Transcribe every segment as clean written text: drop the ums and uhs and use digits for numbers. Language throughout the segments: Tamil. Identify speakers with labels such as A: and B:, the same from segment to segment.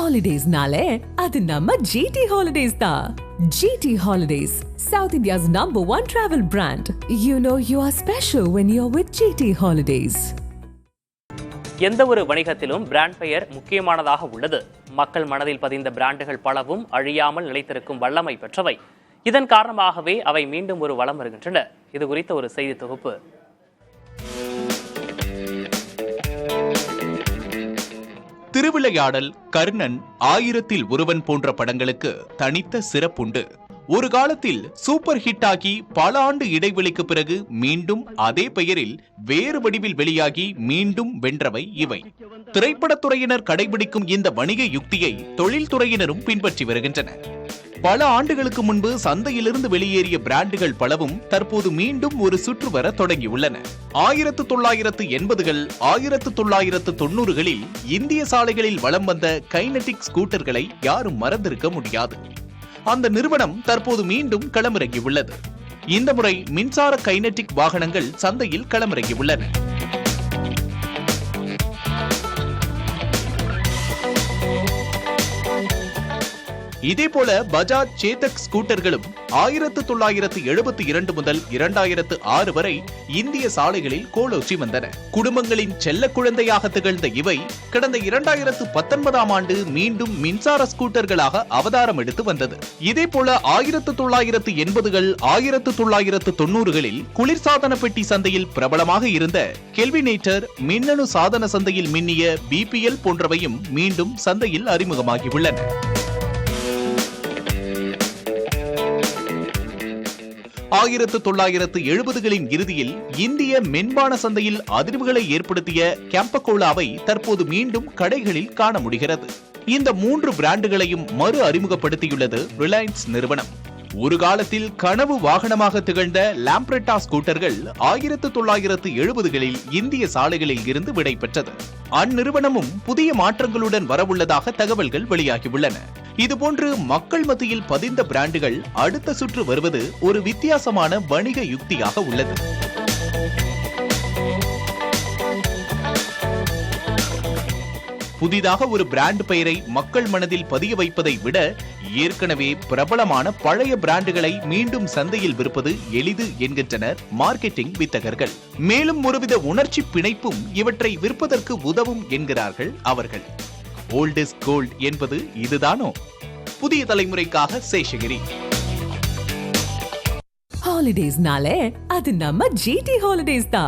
A: Holidays-nale, adu namma GT Holidays da. GT Holidays, South India's #1 travel brand. You know you are special when you're with GT Holidays.
B: எந்த ஒரு வணிகத்திலும் பிராண்ட் பெயர் முக்கியமானதாக உள்ளது. மக்கள் மனதில் பதிந்த பிராண்டுகள் பலவும் அழியாமல் நிலைத்திருக்கும் வல்லமை பெற்றவை. இதன் காரணமாகவே அவை மீண்டும் ஒரு வலம் வருகின்றன. இது குறித்த ஒரு செய்தி தொகுப்பு.
C: திருவிளையாடல், கர்ணன், 1000ல் ஒருவன் போன்ற படங்களுக்கு தனித்த சிறப்புண்டு. ஒரு காலத்தில் சூப்பர் ஹிட் ஆகி பல ஆண்டு இடைவெளிக்கு பிறகு மீண்டும் அதே பெயரில் வேறு வடிவில் வெளியாகி மீண்டும் வென்றவை இவை. திரைப்படத்துறையினர் கடைபிடிக்கும் இந்த வணிக யுக்தியை தொழில்துறையினரும் பின்பற்றி வருகின்றனர். பல ஆண்டுகளுக்கு முன்பு சந்தையிலிருந்து வெளியேறிய பிராண்டுகள் பலவும் தற்போது மீண்டும் ஒரு சுற்று வர தொடங்கியுள்ளன. 1980கள் 1990களில் இந்திய சாலைகளில் வலம் வந்த கைனடிக் ஸ்கூட்டர்களை யாரும் மறந்திருக்க முடியாது. அந்த நிறுவனம் தற்போது மீண்டும் களமிறங்கியுள்ளது. இந்த முறை மின்சார கைனடிக் வாகனங்கள் சந்தையில் களமிறங்கியுள்ளன. இதேபோல பஜாஜ் சேதக் ஸ்கூட்டர்களும் 1972 முதல் 2006 வரை இந்திய சாலைகளில் கோலோச்சி வந்தன. குடும்பங்களின் செல்ல குழந்தையாக திகழ்ந்த இவை கடந்த 2019ஆம் ஆண்டு மீண்டும் மின்சார ஸ்கூட்டர்களாக அவதாரம் எடுத்து வந்தது. இதேபோல 1980கள் 1990களில் குளிர்சாதன பெட்டி சந்தையில் பிரபலமாக இருந்த கெல்வினேட்டர், மின்னணு சாதன சந்தையில் மின்னிய BPL போன்றவையும் மீண்டும் சந்தையில் அறிமுகமாகியுள்ளன. 1970களின் இறுதியில் இந்திய மென்பான சந்தையில் அதிர்வுகளை ஏற்படுத்திய கேம்பகோலாவை தற்போது மீண்டும் கடைகளில் காண முடிகிறது. இந்த 3 பிராண்டுகளையும் மறு அறிமுகப்படுத்தியுள்ளது ரிலையன்ஸ் நிறுவனம். ஒரு காலத்தில் கனவு வாகனமாக திகழ்ந்த லாம்ப்ரெட்டா ஸ்கூட்டர்கள் 1970களில் இந்திய சாலைகளில் இருந்து விடை பெற்றது. அந்நிறுவனமும் புதிய மாற்றங்களுடன் வரவுள்ளதாக தகவல்கள் வெளியாகியுள்ளன. இதுபோன்று மக்கள் மத்தியில் பதிந்த பிராண்டுகள் அடுத்த சுற்று வருவது ஒரு வித்தியாசமான வணிக யுக்தியாக உள்ளது. புதிதாக ஒரு பிராண்ட் பெயரை மக்கள் மனதில் பதிய வைப்பதை விட ஏற்கனவே பிரபலமான பழைய பிராண்டுகளை மீண்டும் சந்தையில் விற்பது எளிது என்கின்றனர் மார்க்கெட்டிங் வித்தகர்கள். மேலும் ஒருவித உணர்ச்சி பிணைப்பும் இவற்றை விற்பதற்கு உதவும் என்கிறார்கள் அவர்கள். ஓல்ட் இஸ் கோல்ட் என்பது இதுதானோ? புதிய தலைமுறைக்காக Seshagiri.
A: Holidays-nale, adu namma GT Holidays da.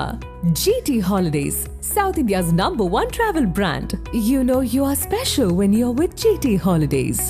A: GT Holidays, South India's #1 travel brand. You know you are special when you're with GT Holidays.